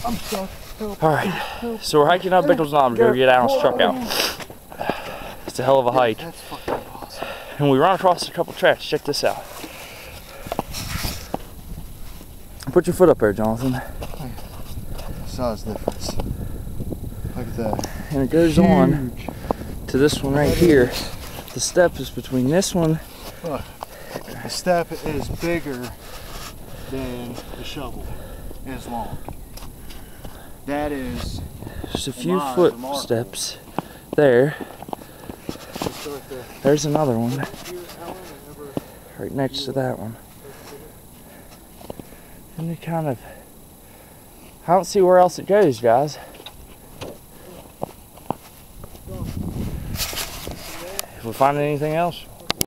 I'm stuck. Alright, so we're hiking up Bickles Knob to go get Alan's truck out. It's a hell of a hike. That's fucking awesome. And we run across a couple tracks. Check this out. Put your foot up there, Jonathan. Size difference. Look at that. And it goes on to this one right here. The step is between this one. Look, the step is bigger than the shovel. It's long. That is just a few footsteps there. There's another one right next to that one. And it kind of, I don't see where else it goes, guys. If we find anything else,